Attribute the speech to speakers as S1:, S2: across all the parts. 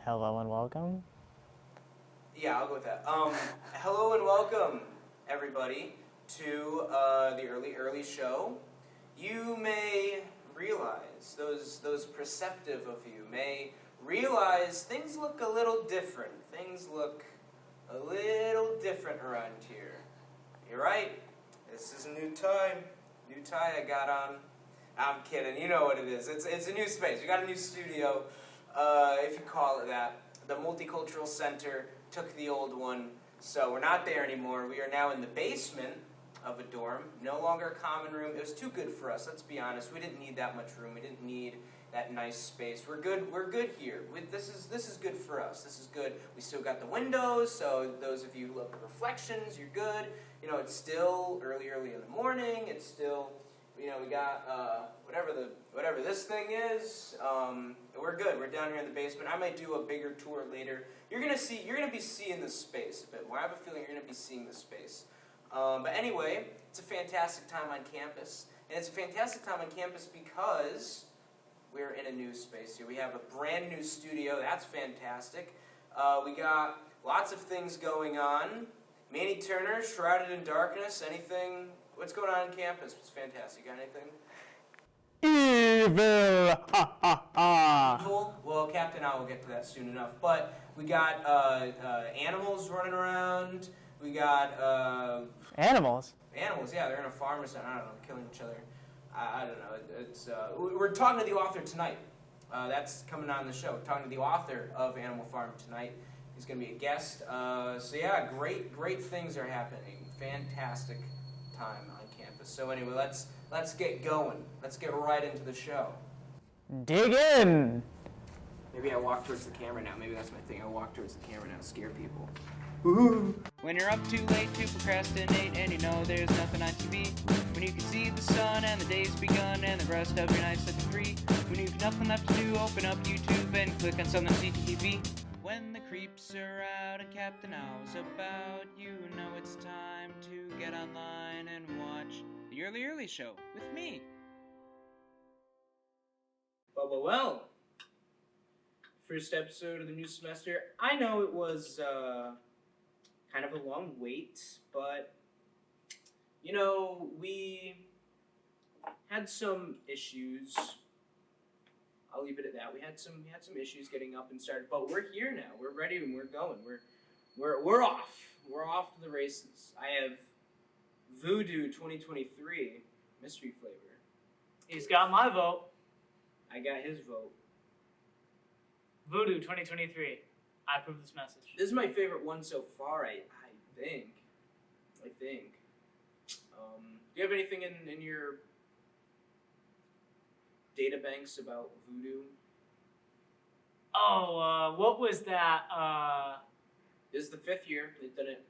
S1: Hello and welcome.
S2: Yeah, I'll go with that. Hello and welcome, everybody, to the early show. You may realize, those perceptive of you may realize things look a little different. Things look a little different around here. You're right. This is a new tie I got on. I'm kidding. You know what it is. It's a new space. We got a new studio, if you call it that. The Multicultural Center took the old one, so we're not there anymore. We are now in the basement of a dorm. No longer a common room. It was too good for us. Let's be honest. We didn't need that much room. We didn't need that nice space. We're good. We're good here. This is good for us. This is good. We still got the windows, so those of you who love the reflections, you're good. You know, it's still early in the morning. It's still, you know, we got whatever this thing is. We're good. We're down here in the basement. I might do a bigger tour later. You're gonna be seeing this space a bit more. I have a feeling you're gonna be seeing this space. But anyway, it's a fantastic time on campus, and it's a fantastic time on campus because we're in a new space here. We have a brand new studio. That's fantastic. We got lots of things going on. Manny Turner, Shrouded in Darkness. Anything? What's going on campus? It's fantastic. You got anything?
S1: Evil! Ha ha ha!
S2: Evil? Well, Captain I will get to that soon enough. But we got animals running around. We got
S1: Animals?
S2: Animals, yeah. They're in a farm or something. I don't know, killing each other. I don't know. It's we're talking to the author tonight. That's coming on the show. We're talking to the author of Animal Farm tonight. He's going to be a guest. So yeah, great things are happening. Fantastic time on campus. So anyway, let's get going. Let's get right into the show.
S1: Dig in!
S2: Maybe I walk towards the camera now. Maybe that's my thing. I walk towards the camera now to scare people.
S3: When you're up too late to procrastinate and you know there's nothing on TV, when you can see the sun and the day's begun and the rest of your night's looking free, when you've nothing left to do, open up YouTube and click on something CTV. When the creeps are out and Captain Owl's about, you know it's time to get online and watch the Early Show with me.
S2: Well. First episode of the new semester. I know it was kind of a long wait, but you know, we had some issues. I'll leave it at that. We had some issues getting up and started, but we're here now. We're ready and we're going. We're off. We're off to the races. I have Voodoo 2023 mystery flavor.
S4: He's got my vote.
S2: I got his vote.
S4: Voodoo 2023. I approve this message.
S2: This is my favorite one so far, I think. Do you have anything in your data banks about Voodoo?
S4: Oh, what was that?
S2: This is the 5th year. They've done it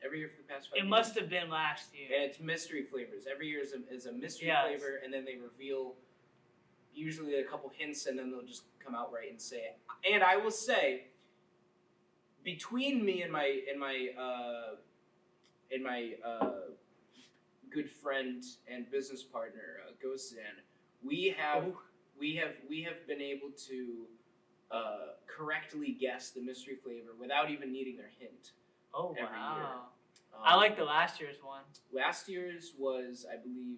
S2: every year for the past 5 years.
S4: It must have been last year.
S2: And it's mystery flavors. Every year is a mystery flavor, and then they reveal usually a couple hints, and then they'll just come out right and say it. And I will say, between me and my good friend and business partner Ghosan, we have been able to correctly guess the mystery flavor without even needing their hint.
S4: Oh
S2: every
S4: wow!
S2: Year.
S4: I like the last year's one.
S2: Last year's was, I believe,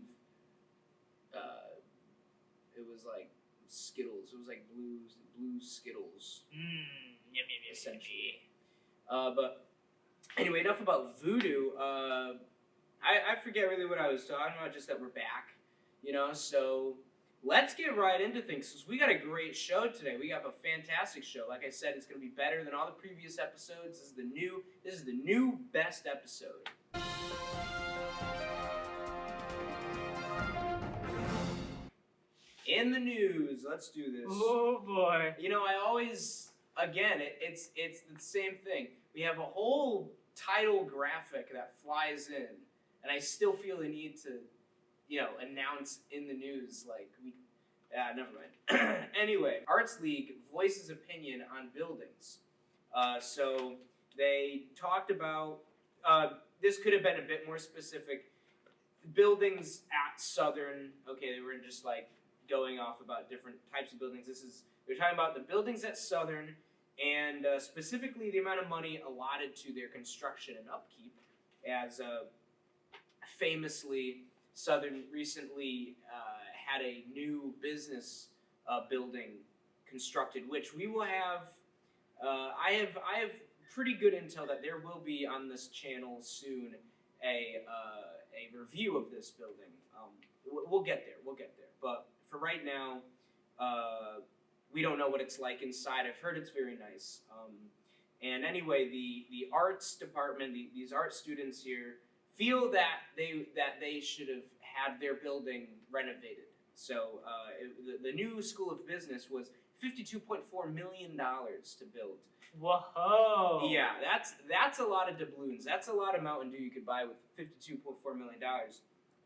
S2: it was like Skittles. It was like blue Skittles.
S4: Yum.
S2: Essentially. But anyway, enough about Voodoo. I forget really what I was talking about, just that we're back, you know, so let's get right into things, because we got a great show today. We have a fantastic show. Like I said, it's going to be better than all the previous episodes. This is the new best episode. In the news, let's do this.
S4: Oh boy.
S2: You know, I always, again, it's the same thing. We have a whole title graphic that flies in, and I still feel the need to, you know, announce in the news, like, never mind. Anyway, Arts League voices opinion on buildings. So they talked about, this could have been a bit more specific, buildings at Southern. Okay, they were just like going off about different types of buildings. They're talking about the buildings at Southern and specifically the amount of money allotted to their construction and upkeep, as famously Southern recently had a new business building constructed, which we will have. I have pretty good intel that there will be on this channel soon a review of this building. We'll get there. But for right now, we don't know what it's like inside. I've heard it's very nice. And anyway, the arts department, these art students here, feel that they should have had their building renovated. So the new School of Business was $52.4 million to build.
S4: Whoa.
S2: Yeah, that's a lot of doubloons. That's a lot of Mountain Dew you could buy with $52.4 million.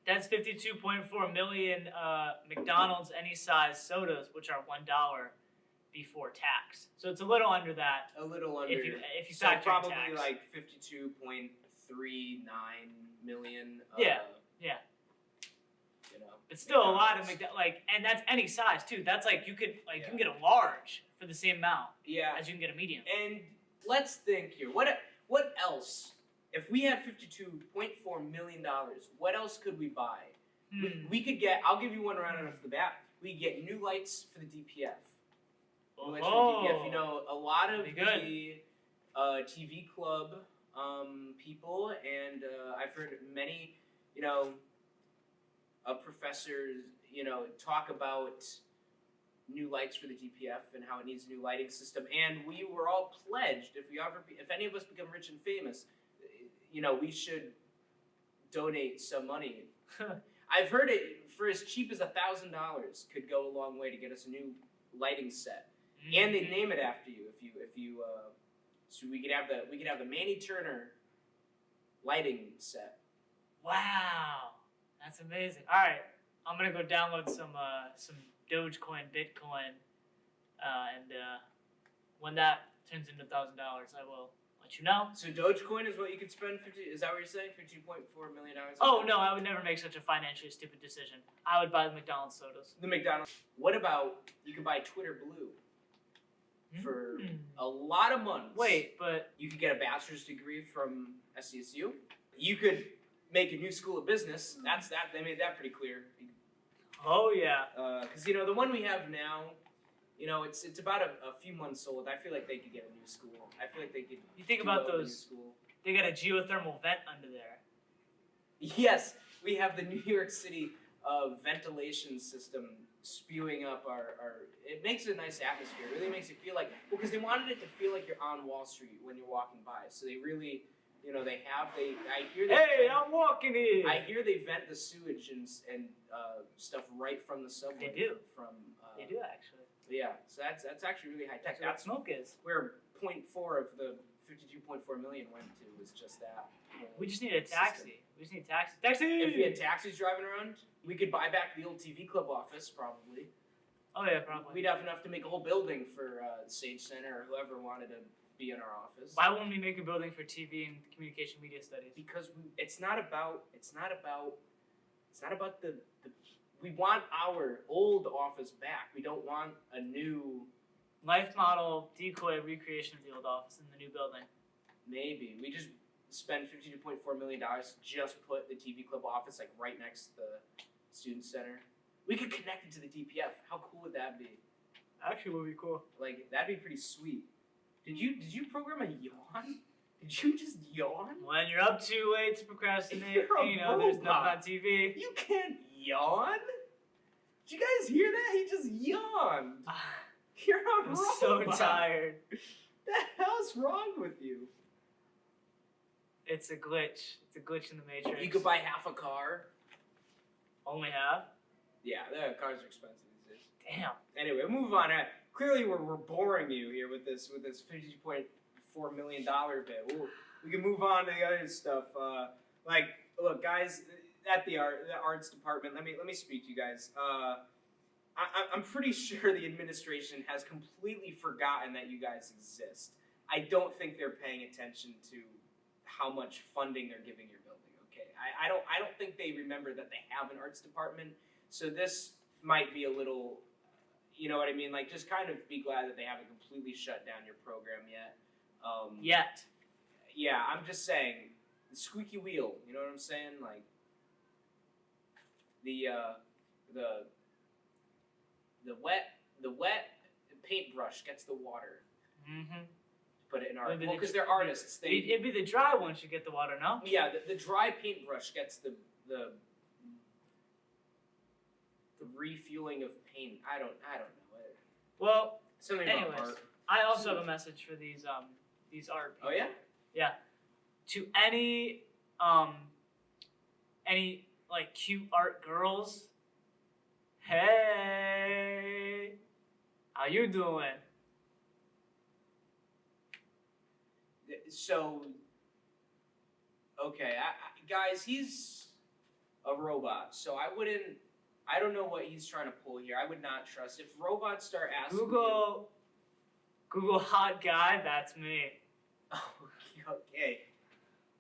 S4: That's 52.4 million McDonald's any size sodas, which are $1 before tax. So it's a little under that.
S2: A little under.
S4: If you
S2: so
S4: factor
S2: probably
S4: tax.
S2: like 52.39 million.
S4: Yeah.
S2: You know,
S4: It's still a lot
S2: McDonald's.
S4: of and that's any size too. That's like you could you
S2: Yeah.
S4: can get a large for the same amount
S2: Yeah.
S4: as you can get a medium.
S2: And let's think here. What else? If we had $52.4 million, what else could we buy? We could get. I'll give you one right off the bat. We could get new lights for the DPF. New lights for the DPF. You know, a lot of
S4: Pretty good.
S2: the TV club people, and I've heard many, professors, talk about new lights for the DPF and how it needs a new lighting system. And we were all pledged, if any of us become rich and famous, we should donate some money. I've heard it for as cheap as $1,000 could go a long way to get us a new lighting set, and they'd name it after you if you. So we could have the Manny Turner lighting set.
S4: Wow, that's amazing. All right, I'm gonna go download some Dogecoin, Bitcoin, and when that turns into $1,000, I will let you know.
S2: So Dogecoin is what you could spend 50. Is that what you're saying? $52.4 million.
S4: Oh no, I would never make such a financially stupid decision. I would buy the McDonald's sodas.
S2: The McDonald's. What about you could buy Twitter Blue for a lot of months?
S4: Wait, but
S2: You could get a bachelor's degree from SCSU. You could make a new school of business. That's that. They made that pretty clear.
S4: oh yeah,
S2: Because the one we have now, it's about a few months old. I feel like they could get a new school. I feel like they could.
S4: you think
S2: do
S4: about
S2: well with a new
S4: those.
S2: school.
S4: They got a geothermal vent under there.
S2: Yes, we have the New York City ventilation system spewing up our. It makes a nice atmosphere. It really makes you feel like because they wanted it to feel like you're on Wall Street when you're walking by. So they really, I hear.
S4: Hey, I'm walking in.
S2: I hear they vent the sewage and stuff right from the subway.
S4: They do.
S2: From.
S4: They do actually.
S2: Yeah, so that's actually really high tech.
S4: That's what smoke is.
S2: Where 0.4 of the 52.4 million went to was just that.
S4: We just need a taxi. We just need a taxi. Taxi!
S2: If we had taxis driving around, we could buy back the old TV Club office, probably.
S4: Oh yeah, probably.
S2: We'd have enough to make a whole building for the Sage Center or whoever wanted to be in our office.
S4: Why wouldn't we make a building for TV and communication media studies?
S2: Because it's not about the we want our old office back. We don't want a new.
S4: Life model decoy recreation of the old office in the new building.
S2: Maybe we just spend $52.4 million to just put the TV Club office like right next to the student center. We could connect it to the DPF. How cool would that be?
S4: Actually, would be cool.
S2: Like that'd be pretty sweet. Did you program a yawn? Did you just yawn?
S4: When you're up too late to procrastinate,
S2: You're a
S4: there's nothing
S2: robot.
S4: on TV.
S2: You can't yawn. Did you guys hear that? He just yawned. You're a
S4: I'm so
S2: robot.
S4: tired.
S2: The hell's wrong with you?
S4: It's a glitch. It's a glitch in the matrix.
S2: You could buy half a car.
S4: Only half?
S2: Yeah, the cars are expensive these days.
S4: Damn.
S2: Anyway, move on. Clearly, we're boring you here with this $52.4 million bit. We can move on to the other stuff. Look, guys, at the arts department. Let me speak to you guys. I'm pretty sure the administration has completely forgotten that you guys exist. I don't think they're paying attention to how much funding they're giving your building. Okay, I don't think they remember that they have an arts department. So this might be a little, You know what I mean? Like, just kind of be glad that they haven't completely shut down your program yet.
S4: Yet.
S2: Yeah, I'm just saying, the squeaky wheel. You know what I'm saying? Like the wet paintbrush gets the water.
S4: Mm-hmm.
S2: Put it in art. Well, because they're artists.
S4: It'd be the dry one should get the water, no?
S2: Yeah, the dry paintbrush gets the refueling of paint. I don't know.
S4: Well,
S2: Something
S4: anyways,
S2: about art.
S4: I also have a message for these art people.
S2: Oh yeah?
S4: Yeah. To any like cute art girls, hey, how you doing?
S2: So, okay, guys, he's a robot, so I don't know what he's trying to pull here. I would not trust. If robots start asking
S4: Google hot guy, that's me.
S2: Okay.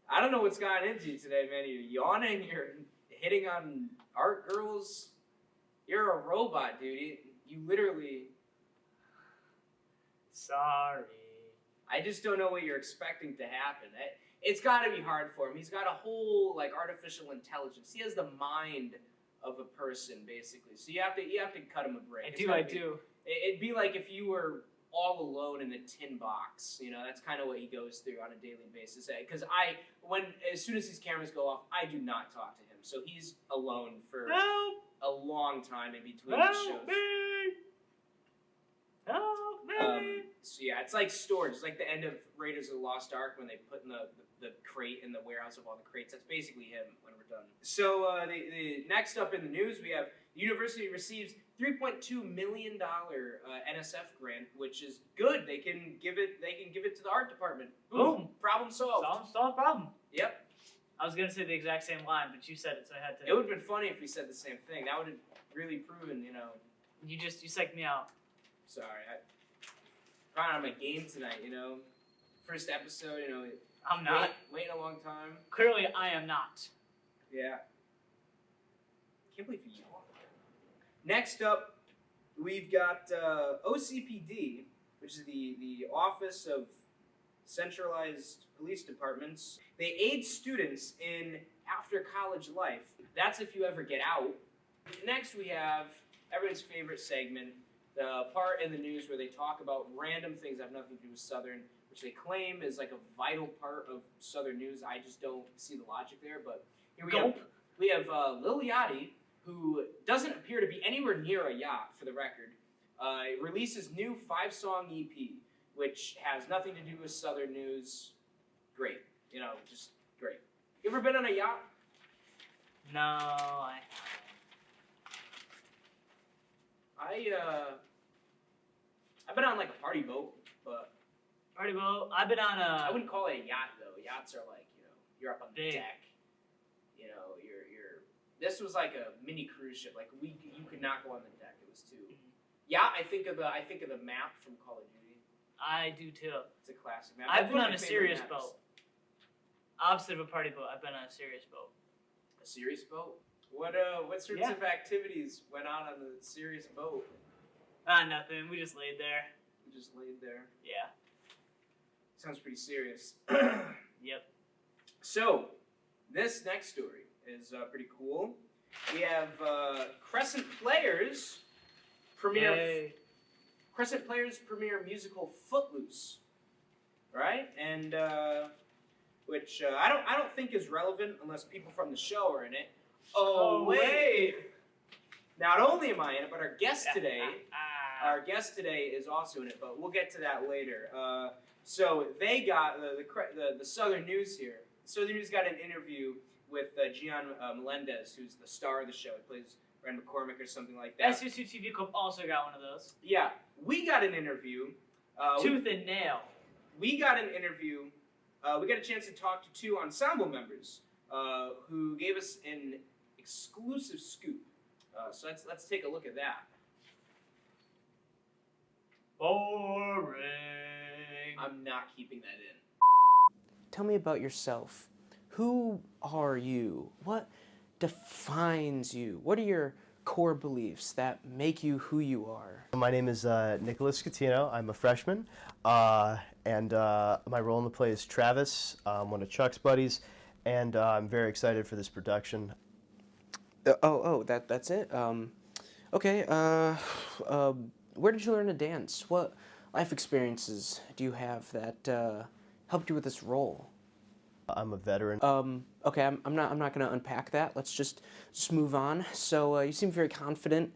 S2: I don't know what's gotten into you today, man. You're yawning, you're hitting on art girls. You're a robot, dude. You literally...
S4: Sorry.
S2: I just don't know what you're expecting to happen. It's got to be hard for him. He's got a whole, like, artificial intelligence. He has the mind of a person, basically. So you have to cut him a break.
S4: I do.
S2: It'd be like if you were all alone in a tin box. You know, that's kind of what he goes through on a daily basis. Because as soon as these cameras go off, I do not talk to him. So he's alone for a long time in between the shows.
S4: Help me!
S2: So yeah, it's like storage. It's like the end of Raiders of the Lost Ark when they put in the crate in the warehouse of all the crates. That's basically him when we're done. So the next up in the news, we have the university receives $3.2 million NSF grant, which is good. They can give it to the art department. Boom! Problem solved.
S4: Solved problem.
S2: Yep.
S4: I was gonna say the exact same line, but you said it, so I had to.
S2: It would have been funny if we said the same thing. That would have really proven, you know.
S4: You psyched me out.
S2: Sorry, I'm on my game tonight, you know. First episode, you know.
S4: I'm not.
S2: Waiting a long time.
S4: Clearly, I am not.
S2: Yeah. Can't believe you yawned. Next up, we've got OCPD, which is the Office of Centralized Police Departments. They aid students in after-college life. That's if you ever get out. Next, we have everyone's favorite segment, the part in the news where they talk about random things that have nothing to do with Southern, which they claim is like a vital part of Southern news. I just don't see the logic there. But here we have Lil Yachty, who doesn't appear to be anywhere near a yacht, for the record. Releases new 5-song EP, which has nothing to do with Southern news. Great, you know, just great. You ever been on a yacht?
S4: No, I
S2: I've been on like a party boat, but
S4: Party boat. I've been on
S2: I
S4: a.
S2: wouldn't call it a yacht though. Yachts are like, you know, you're up on the
S4: Big.
S2: deck. You know, you're. This was like a mini cruise ship. Like you could not go on the deck. It was too. Yeah, I think of the map from Call of Duty.
S4: I do too.
S2: It's a classic map.
S4: I've
S2: That's
S4: been
S2: one
S4: on
S2: of
S4: a
S2: my favorite
S4: serious
S2: maps.
S4: boat. Opposite of a party boat, I've been on a serious boat.
S2: A serious boat? What sorts
S4: Yeah.
S2: of activities went on the serious boat?
S4: Nothing. We just laid there.
S2: We just laid there.
S4: Yeah.
S2: Sounds pretty serious.
S4: Yep.
S2: So, this next story is pretty cool. We have Crescent Players premiere.
S4: Yay.
S2: Crescent Players premiere musical Footloose, right? And which I don't think is relevant unless people from the show are in it. Oh wait! Not only am I in it, but our guest today is also in it. But we'll get to that later. So they got the Southern News here. Southern News got an interview with Gian Melendez, who's the star of the show. He plays Ren McCormick or something like that.
S4: SCSU TV Club also got one of those.
S2: Yeah, we got an interview.
S4: Tooth and nail.
S2: We got an interview. We got a chance to talk to 2 ensemble members who gave us an exclusive scoop. So let's take a look at that.
S4: Boring.
S2: I'm not keeping that in.
S1: Tell me about yourself. Who are you? What defines you? What are your core beliefs that make you who you are?
S5: My name is Nick Schettino. I'm a freshman, and my role in the play is Travis, one of Chuck's buddies, and I'm very excited for this production.
S1: That's it? Okay, where did you learn to dance? What life experiences do you have that helped you with this role?
S5: I'm a veteran.
S1: Okay, I'm not gonna unpack that. Let's just move on. So you seem very confident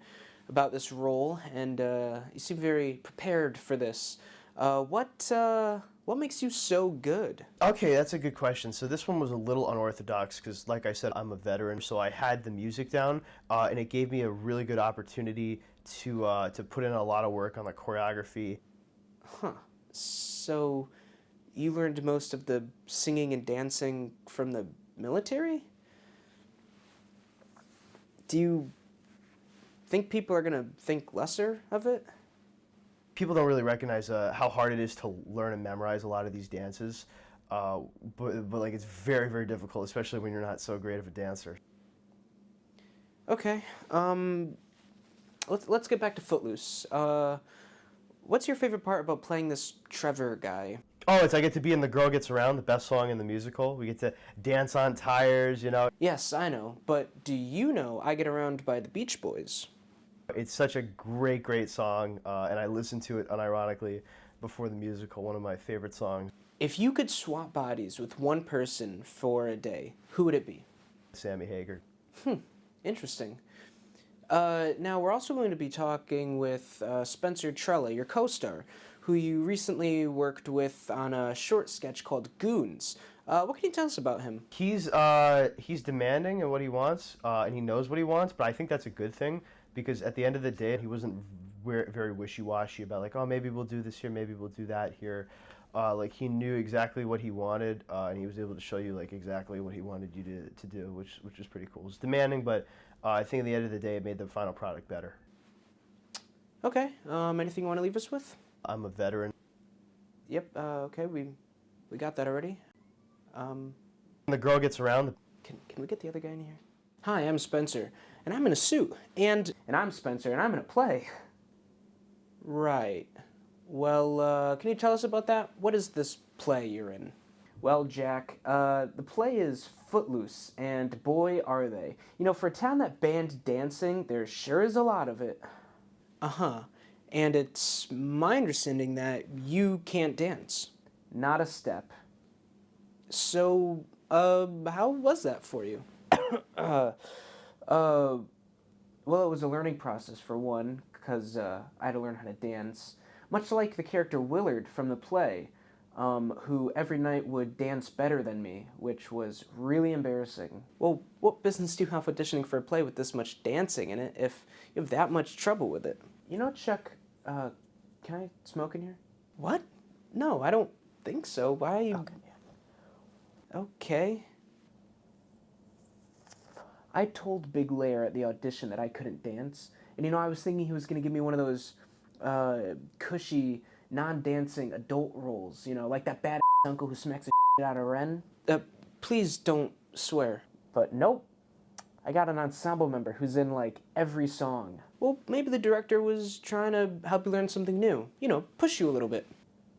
S1: about this role, and you seem very prepared for this. What makes you so good?
S5: Okay, that's a good question. So this one was a little unorthodox because, like I said, I'm a veteran, so I had the music down, and it gave me a really good opportunity to put in a lot of work on the choreography.
S1: Huh. So you learned most of the singing and dancing from the military? Do you think people are gonna think lesser of it?
S5: People don't really recognize how hard it is to learn and memorize a lot of these dances, but like it's very, very difficult, especially when you're not so great of a dancer.
S1: Okay. Let's get back to Footloose. What's your favorite part about playing this Trevor guy?
S5: Oh, it's I get to be in The Girl Gets Around, the best song in the musical. We get to dance on tires, you know.
S1: Yes, I know, but do you know I Get Around by the Beach Boys?
S5: It's such a great, great song, and I listened to it unironically before the musical, one of my favorite songs.
S1: If you could swap bodies with one person for a day, who would it be?
S5: Sammy Hagar.
S1: Interesting. Now, we're also going to be talking with Spenser Trella, your co-star, who you recently worked with on a short sketch called Goons. What can you tell us about him?
S5: He's demanding in what he wants, and he knows what he wants, but I think that's a good thing, because at the end of the day, he wasn't very wishy-washy about like, oh, maybe we'll do this here, maybe we'll do that here. Like he knew exactly what he wanted, and he was able to show you like exactly what he wanted you to do, which was pretty cool. It was demanding, but I think at the end of the day, it made the final product better.
S1: Okay. Anything you want to leave us with?
S5: I'm a veteran.
S1: Yep. Okay. We got that already.
S5: The Girl Gets Around.
S1: Can we get the other guy in here? Hi, I'm Spenser, and I'm in a suit. And I'm Spenser, and I'm in a play. Right. Well, can you tell us about that? What is this play you're in? Well, Jack, the play is Footloose, and boy, are they. You know, for a town that banned dancing, there sure is a lot of it. Uh-huh. And it's my understanding that you can't dance. Not a step. So, how was that for you? Well, it was a learning process for one, because I had to learn how to dance. Much like the character Willard from the play, who every night would dance better than me, which was really embarrassing. Well, what business do you have auditioning for a play with this much dancing in it if you have that much trouble with it? You know, Chuck, can I smoke in here? What? No, I don't think so. Why are you... Okay. Okay. I told Big Lair at the audition that I couldn't dance, and you know, I was thinking he was going to give me one of those cushy, non-dancing adult roles, you know, like that bad uncle who smacks the shit out of Ren. Please don't swear. But nope. I got an ensemble member who's in, like, every song. Well, maybe the director was trying to help you learn something new. You know, push you a little bit.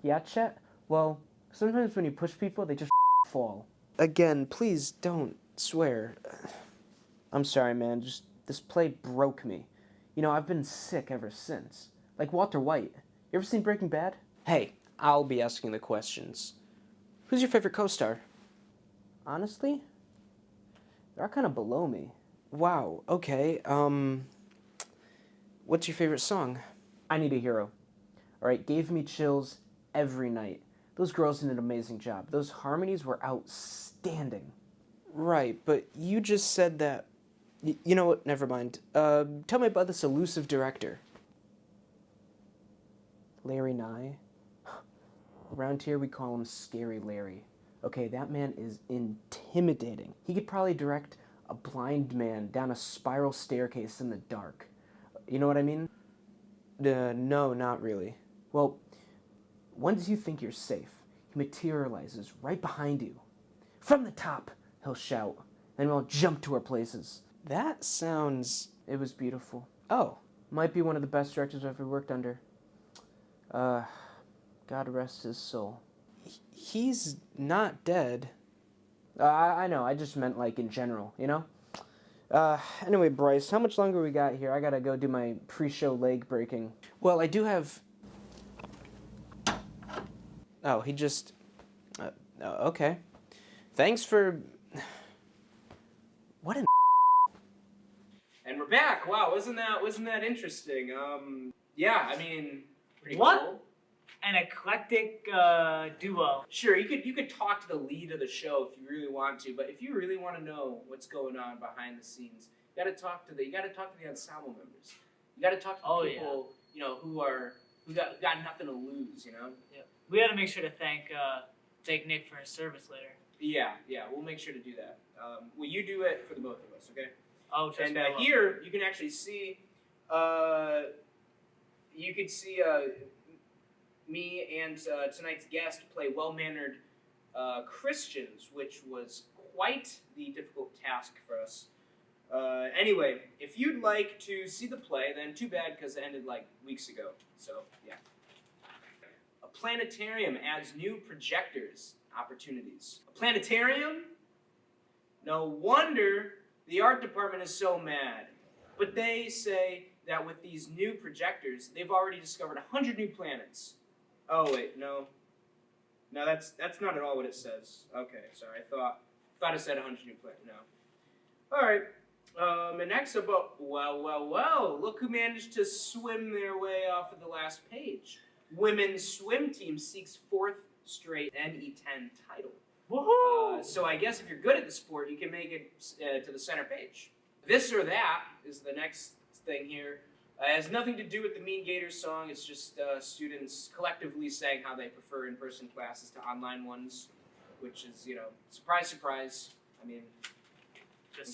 S1: Yeah, Chet? Well, sometimes when you push people, they just fall. Again, please don't swear. I'm sorry, man. Just, this play broke me. You know, I've been sick ever since. Like Walter White. You ever seen Breaking Bad? Hey, I'll be asking the questions. Who's your favorite co-star? Honestly? They're kind of below me. Wow, okay, what's your favorite song? I Need a Hero. Alright, gave me chills every night. Those girls did an amazing job. Those harmonies were outstanding. Right, but you just said that... You know what, never mind. Tell me about this elusive director. Larry Nye? Around here we call him Scary Larry. Okay, that man is intimidating. He could probably direct a blind man down a spiral staircase in the dark. You know what I mean? No, not really. Well, once you think you're safe, he materializes right behind you. From the top, he'll shout, and we'll jump to our places. That sounds... It was beautiful. Oh, might be one of the best directors I've ever worked under. God rest his soul. He's not dead. I know, I just meant like in general, you know? Anyway, Bryce, how much longer we got here? I gotta go do my pre-show leg breaking. Well, I do have... Oh, he just... okay. Thanks for... What an...
S2: And we're back. Wow, wasn't that interesting? Yeah, I mean, pretty
S4: What?
S2: cool.
S4: An eclectic duo.
S2: Sure, you could talk to the lead of the show if you really want to, but if you really want to know what's going on behind the scenes, you got to talk to the ensemble members. You got to talk to the people, you know, who got nothing to lose, you know.
S4: Yeah. We got to make sure to thank Nick for his service later.
S2: Yeah, we'll make sure to do that. Will you do it for the both of us, okay?
S4: Oh, trust
S2: And
S4: me, I will.
S2: here you can actually see, me and tonight's guest play well-mannered Christians, which was quite the difficult task for us. Anyway, if you'd like to see the play, then too bad because it ended like weeks ago. So, yeah. A planetarium adds new projectors opportunities. A planetarium? No wonder the art department is so mad. But they say that with these new projectors, they've already discovered 100 new planets. Oh wait, no, that's not at all what it says. Okay, sorry, I thought it said 100 new planets. No. All right. And next up, well, look who managed to swim their way off of the last page. Women's swim team seeks 4th straight NE10 title.
S4: Woohoo!
S2: So I guess if you're good at the sport, you can make it to the center page. This or that is the next thing here. It has nothing to do with the Mean Gators song. It's just students collectively saying how they prefer in-person classes to online ones, which is, you know, surprise, surprise. I mean,
S4: The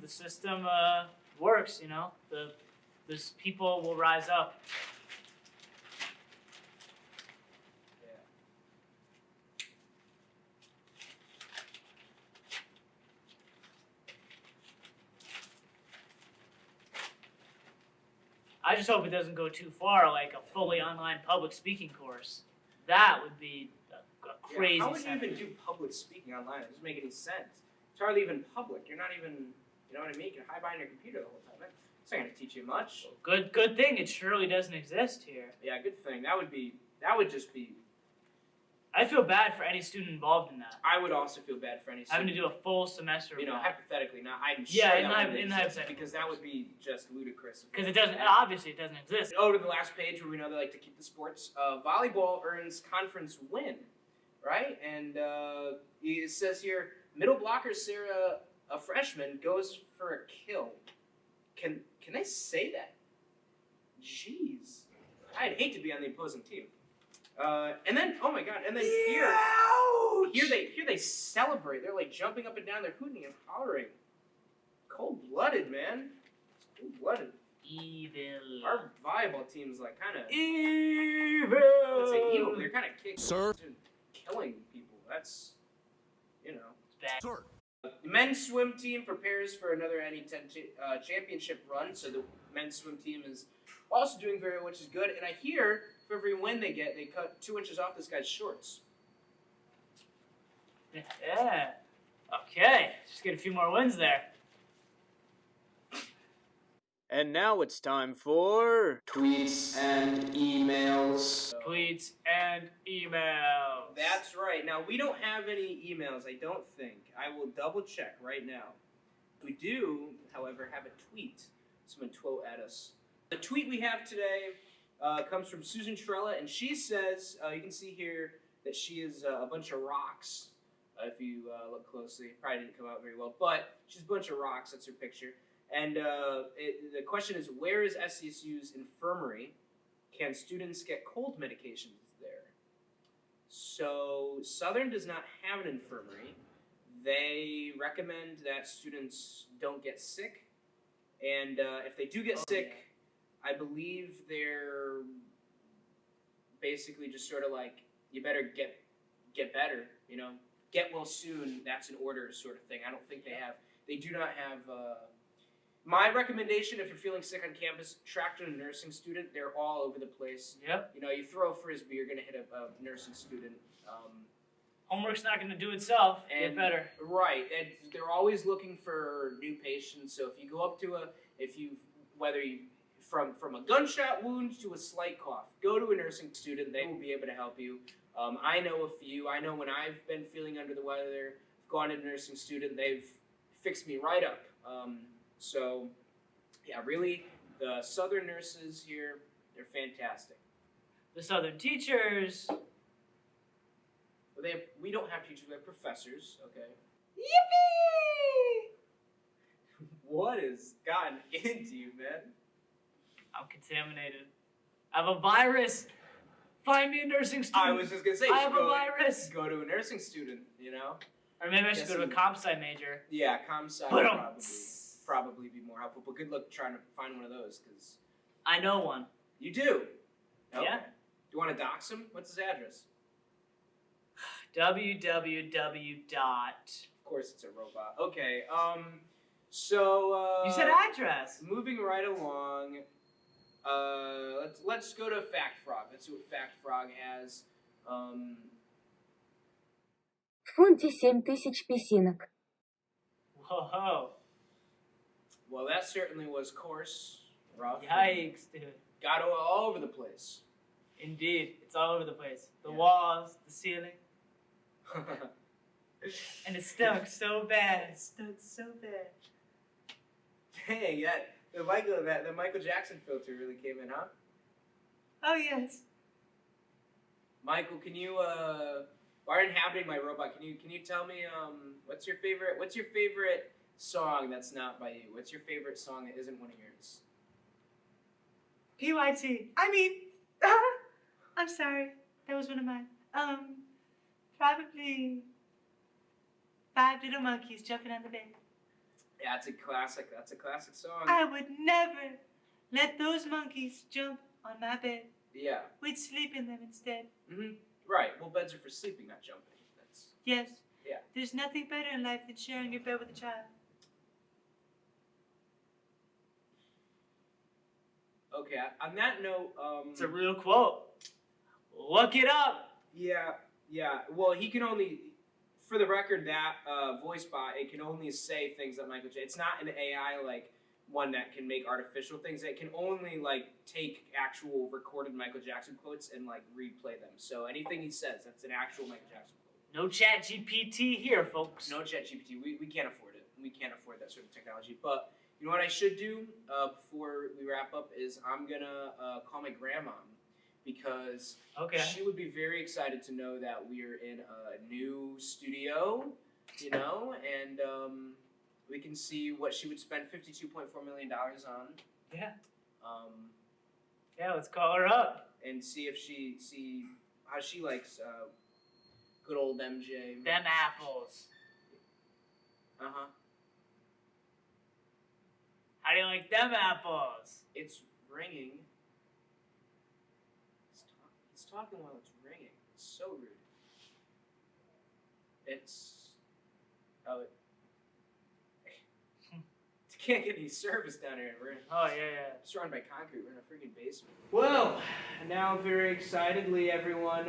S4: system works. You know, those people will rise up.
S2: yeah.
S4: I just hope it doesn't go too far, like a fully online public speaking course. That would be a crazy.
S2: How would you
S4: sentence.
S2: even do public speaking online? It doesn't make any sense. It's hardly even public. You're not even, you know what I mean? You can hide behind your computer the whole time. It's not going to teach you much.
S4: Good thing it surely doesn't exist here.
S2: Yeah, good thing. That would just be.
S4: I feel bad for any student involved in that.
S2: I would also feel bad for any
S4: Having to
S2: student.
S4: do a full semester.
S2: You know,
S4: of that.
S2: hypothetically, not. I'm
S4: Yeah,
S2: sure
S4: in
S2: that
S4: the
S2: wouldn't
S4: in the
S2: exist,
S4: hypothetical.
S2: because that would be just ludicrous.
S4: Because it doesn't. Obviously, it doesn't exist.
S2: Oh, to the last page where we know they like to keep the sports. Volleyball earns conference win, right? And it says here, middle blocker Sarah, a freshman, goes for a kill. Can they say that? Jeez, I'd hate to be on the opposing team. And then, oh my god, and then here they celebrate. They're like jumping up and down, they're hooting and hollering. Cold-blooded, man. It's cold-blooded.
S4: Evil.
S2: Our volleyball team's like kind of.
S4: Evil.
S2: Let's say evil. They're kind of kicking,
S6: Sir.
S2: killing people. That's, you know.
S4: Bad.
S6: Sir.
S2: The men's swim team prepares for another NE10 championship run. So the men's swim team is also doing very well, which is good. And I hear for every win they get, they cut 2 inches off this guy's shorts.
S4: Yeah. Okay. Just get a few more wins there.
S1: And now it's time for... Tweets and emails.
S4: Tweets and emails.
S2: That's right. Now, we don't have any emails, I don't think. I will double check right now. We do, however, have a tweet. Someone tweet at us. The tweet we have today comes from Susan Trella, and she says, you can see here that she is a bunch of rocks. If you look closely, it probably didn't come out very well, but she's a bunch of rocks. That's her picture. And the question is, where is SCSU's infirmary? Can students get cold medications there? So Southern does not have an infirmary. They recommend that students don't get sick. And if they do get sick, I believe they're basically just sort of like, you better get better, you know? Get well soon, that's an order sort of thing. I don't think they do not have My recommendation, if you're feeling sick on campus, track to a nursing student. They're all over the place.
S4: Yep.
S2: You know, you throw a frisbee, you're gonna hit a nursing student.
S4: Homework's not going to do itself.
S2: And
S4: Get better.
S2: Right, and they're always looking for new patients. So if you go up to whether you from a gunshot wound to a slight cough, go to a nursing student. They will be able to help you. I know a few. I know when I've been feeling under the weather, gone to a nursing student, they've fixed me right up. So, yeah, really, the Southern nurses here, they're fantastic.
S4: The Southern teachers.
S2: But we don't have teachers, we have professors, okay?
S4: Yippee!
S2: What has gotten into you, man?
S4: I'm contaminated. I have a virus. Find me a nursing student.
S2: I was just going to say,
S4: I have a virus.
S2: Go to a nursing student, you know?
S4: Or maybe I should go to a comp sci major.
S2: Yeah, comp sci
S4: But
S2: would probably be more helpful. But good luck trying to find one of those, because...
S4: I know one.
S2: You do? Okay.
S4: Yeah.
S2: Do you want to dox him? What's his address?
S4: www.
S2: Of course it's a robot. Okay, so...
S4: You said address.
S2: Moving right along, let's go to Fact Frog. Let's see what Fact Frog has.
S6: В фунте 7000 песинок.
S4: Whoa.
S2: Well, that certainly was coarse, rough.
S4: Yikes, dude.
S2: Got all over the place.
S4: Indeed. It's all over the place. The
S2: Yeah.
S4: walls, the ceiling. And it stunk so bad. It stunk so bad.
S2: Dang, yeah, the Michael Jackson filter really came in, huh?
S4: Oh, yes.
S2: Michael, can you while you're inhabiting my robot, can you tell me what's your favorite song that's not by you? What's your favorite song that isn't one of yours?
S4: PYT. I mean, I'm sorry. That was one of mine. Probably 5 Little Monkeys Jumping on the Bed.
S2: Yeah, it's a classic. That's a classic song.
S4: I would never let those monkeys jump on my bed.
S2: Yeah.
S4: We'd sleep in them instead.
S2: Mhm. Right. Well, beds are for sleeping, not jumping. That's
S4: Yes.
S2: Yeah.
S4: There's nothing better in life than sharing your bed with a child.
S2: okay. On that note,
S4: It's a real quote. Look it up.
S2: Yeah. Well, he can only, for the record, that voice bot, it can only say things that Michael J. It's not an AI like one that can make artificial things. It can only like take actual recorded Michael Jackson quotes and like replay them. So anything he says, that's an actual Michael Jackson quote.
S4: No chat GPT here, folks.
S2: No ChatGPT. We can't afford it. We can't afford that sort of technology. But you know what I should do before we wrap up is I'm gonna call my grandma. Because
S4: Okay.
S2: she would be very excited to know that we're in a new studio, you know, and we can see what she would spend $52.4 million on.
S4: Yeah. Yeah, let's call her up.
S2: And see how she likes good old MJ.
S4: Them apples.
S2: Uh-huh.
S4: How do you like them apples?
S2: It's ringing. It's talking while it's ringing. It's so rude. Can't get any service down here.
S4: Oh, yeah.
S2: Surrounded by concrete. We're in a freaking basement. Well, now very excitedly, everyone,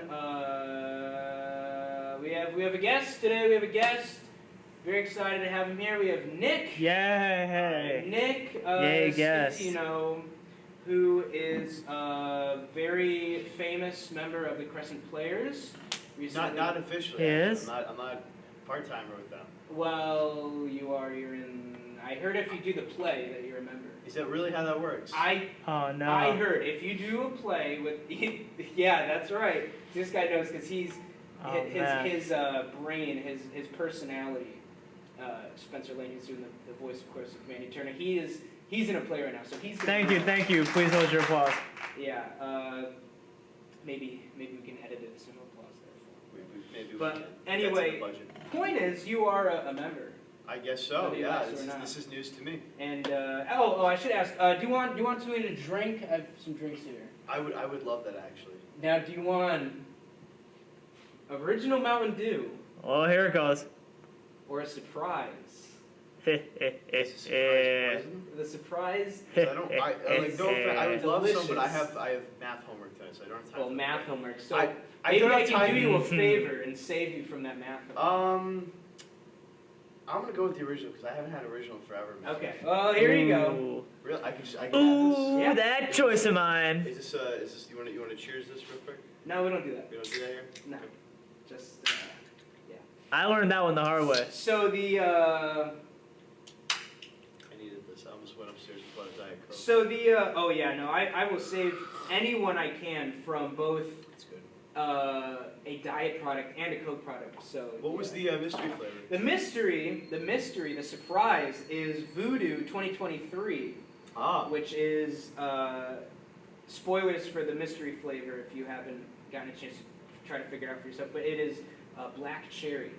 S2: we have a guest today. We have a guest. Very excited to have him here. We have Nick.
S3: Yay!
S2: Nick
S3: Yay, guest.
S2: Schettino, who is a very famous member of the Crescent Players. Recently-
S5: Not officially.
S3: Yes.
S5: I'm not part-timer with them.
S2: Well, you're in. I heard if you do the play that you're a member.
S5: Is that really how that works?
S3: Oh no.
S2: I heard if you do a play with, yeah, that's right. This guy knows because his brain, his personality. Spencer Lane is doing the voice, of course, of Manny Turner. He's in a play right now, so he's.
S3: Thank you. Please hold your applause.
S2: Yeah, maybe we can edit it some applause there.
S5: Maybe
S2: But
S5: we can.
S2: anyway,
S5: That's in the budget.
S2: Point is, you are a member.
S5: I guess so.
S2: Whether you
S5: Yeah,
S2: like it or not.
S5: this is news to me.
S2: And I should ask. Do you want something to drink? I have some drinks here.
S5: I would love that actually.
S2: Now, do you want original Mountain Dew
S3: Oh, here it goes.
S2: or a surprise?
S5: It's a surprise poison.
S2: The surprise.
S5: 'Cause I don't. I like. No offense, I would love some, but I
S2: Delicious.
S5: have math homework tonight, so I don't have time.
S2: Well,
S5: for
S2: math
S5: that.
S2: homework. So
S5: I
S2: maybe
S5: don't
S2: I
S5: have
S2: can
S5: time.
S2: do you a favor and save you from that math homework.
S5: I'm gonna go with the original because I haven't had original forever.
S2: Okay. Well, here you go.
S3: Ooh.
S5: Really? I can have
S3: Ooh,
S2: Yeah.
S3: that choice of mine.
S5: this. Is this? You wanna cheers this real quick?
S2: No, we don't do that.
S5: We don't do that here.
S2: No. Just.
S3: I learned that one the hard way.
S2: So the.
S5: I needed this. I almost went upstairs and bought a Diet Coke.
S2: So the. Oh yeah. No. I will save anyone I can from both.
S5: That's good.
S2: A diet product and a Coke product. So.
S5: What was the mystery flavor?
S2: The mystery, the surprise is Voodoo 2023, which is spoilers for the mystery flavor if you haven't gotten a chance to try to figure it out for yourself. But it is black cherry.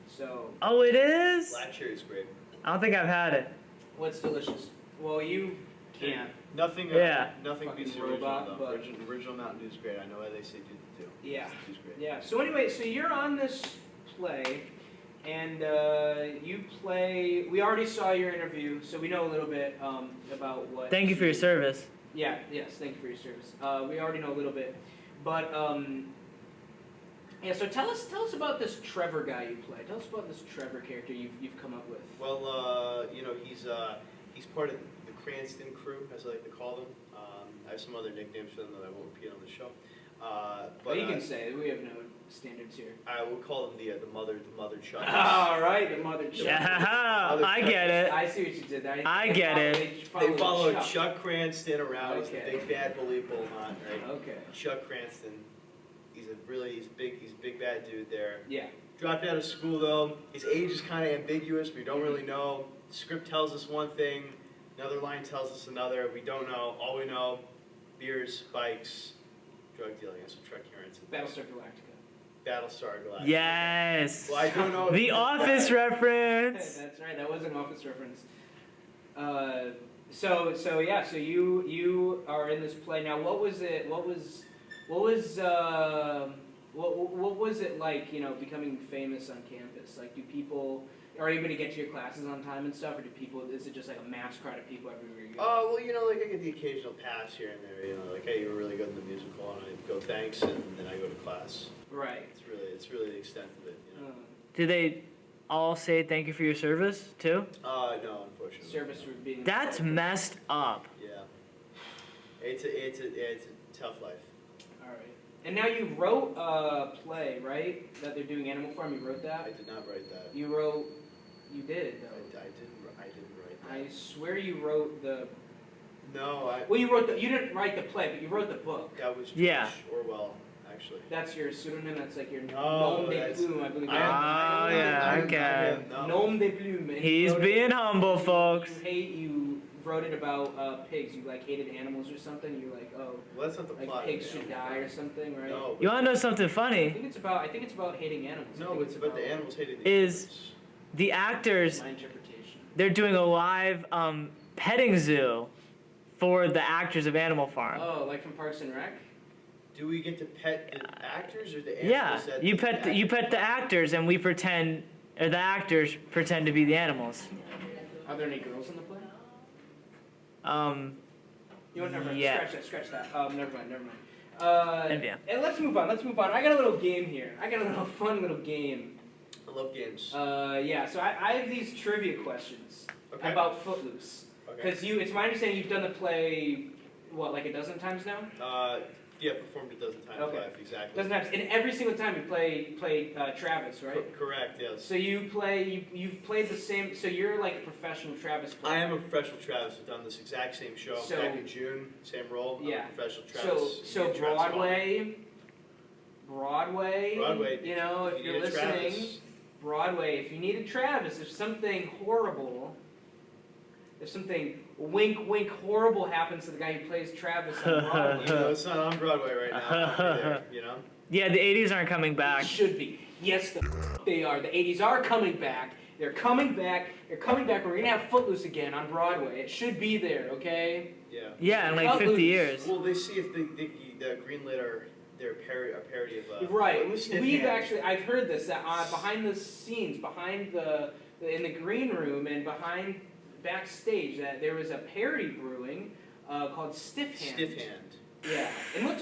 S2: So.
S3: Oh, it is?
S5: Black cherry's great.
S3: I don't think I've had it.
S2: What's delicious? Well, you can't.
S5: Nothing.
S3: Yeah.
S5: Nothing
S2: Fucking
S5: beats the original
S2: robot,
S5: though.
S2: but-
S5: Original Mountain Dew's great. I know why they say do too.
S2: Yeah.
S5: Dew's great.
S2: Yeah. So anyway, so you're on this play, and you play. We already saw your interview, so we know a little bit about what.
S3: Thank you for your service.
S2: Yeah. Yes. Thank you for your service. We already know a little bit, but yeah. So tell us about this Trevor guy you play. Tell us about this Trevor character you've come up with.
S5: Well, he's part of the Cranston crew, as I like to call them. I have some other nicknames for them that I won't repeat on the show.
S2: But you can say we have no standards here.
S5: I will call them the mother Chuck.
S2: All right, the mother Chuck.
S3: Yeah, I get it.
S2: I see what you did there.
S3: I get it.
S5: They follow Chuck Cranston around. He's the
S2: Okay.
S5: big bad bully of Beaumont, right?
S2: Okay.
S5: Chuck Cranston. He's a big bad dude there.
S2: Yeah.
S5: Dropped out of school though. His age is kind of ambiguous. We don't really know. The script tells us one thing. Another line tells us another. We don't know. All we know: beers, bikes, drug dealing. That's what Chuck Cranston.
S2: Battlestar Galactica.
S5: Battlestar Galactica.
S3: Yes.
S5: Well, I don't know. if
S3: The
S5: you did
S3: Office
S5: that.
S3: reference.
S2: That's right. That was an Office reference. So yeah. So you are in this play now. What was it? What was it like? You know, becoming famous on campus. Like, are you able to get to your classes on time and stuff, or is it just like a mass crowd of people everywhere you go?
S5: Well, like I get the occasional pass here and there. Like, hey, you were really good in the musical, and I go thanks, and then I go to class.
S2: Right.
S5: It's really the extent of it.
S3: Do they all say thank you for your service too?
S5: No, unfortunately.
S2: Service for being.
S3: That's messed up.
S5: Yeah. It's a tough life.
S2: All right. And now you wrote a play, right? That they're doing Animal Farm. You wrote that.
S5: I did not write that.
S2: You wrote. You did though.
S5: I didn't write that.
S2: I swear you wrote the.
S5: No,
S2: Well, you didn't write the play, but you wrote the book.
S5: That was George
S3: Yeah.
S5: Orwell, actually.
S2: That's your pseudonym. That's like your
S5: No,
S2: nom de
S5: that's-
S2: plume, I believe.
S3: Oh, yeah, okay.
S2: Nom de plume. And
S3: He's
S2: you wrote
S3: being
S2: it-
S3: humble, folks.
S2: You wrote it about pigs. You like hated animals or something. You're like, oh,
S5: Well, that's not the
S2: like
S5: plot.
S2: pigs should die or something, right?
S5: No.
S3: You wanna know something
S2: I
S3: funny?
S2: think it's about hating animals. I
S5: No,
S2: think
S5: it's about the animals hating the
S3: Is-
S5: humans.
S3: The actors,
S2: My interpretation.
S3: they're doing a live petting zoo for the actors of Animal Farm.
S2: Oh, like from Parks and Rec.
S5: Do we get to pet the actors or the animals?
S3: Yeah,
S5: that
S3: you
S5: the
S3: pet the actors, and the actors pretend to be the animals.
S2: Are there any girls in the play? You know what? Never mind.
S3: Yeah.
S2: Scratch that. Never mind.
S3: Yeah.
S2: And let's move on. I got a little game here. I got a little fun little game.
S5: I love games.
S2: Yeah. So I have these trivia questions
S5: Okay.
S2: about Footloose.
S5: Okay.
S2: Because it's my understanding you've done the play, what, like a dozen times now?
S5: Yeah, performed a dozen times
S2: Okay.
S5: live, exactly.
S2: Dozen times. And every single time you play Travis, right?
S5: Correct, yes.
S2: So you've played the same. So you're like a professional Travis player.
S5: I am a professional Travis. I've done this exact same show
S2: So-
S5: back in June, same role. I'm
S2: Yeah.
S5: a professional Travis.
S2: So
S5: Yeah, Travis
S2: Broadway.
S5: Broadway,
S2: You know, if
S5: you
S2: you're
S5: need a
S2: listening,
S5: Travis.
S2: Broadway. If you needed Travis, if something horrible, if something wink horrible happens to the guy who plays Travis on Broadway,
S5: Even though it's not on Broadway right now, I'll be there, you know?
S3: Yeah, the 80s aren't coming
S2: it
S3: back.
S2: should be. Yes, they are. The 80s are coming back. They're coming back. We're gonna have Footloose again on Broadway. It should be there. Okay.
S5: Yeah.
S3: Yeah, in like
S2: Footloose.
S3: 50 years.
S5: Well, they see if the greenlit are their parody of.
S2: Right.
S5: Stiff
S2: We've
S5: Hand.
S2: actually. I've heard this that behind the scenes, behind the
S1: in the green room and behind backstage that there was a parody brewing called Stiff Hand.
S5: Stiff Hand.
S1: Yeah, and we'll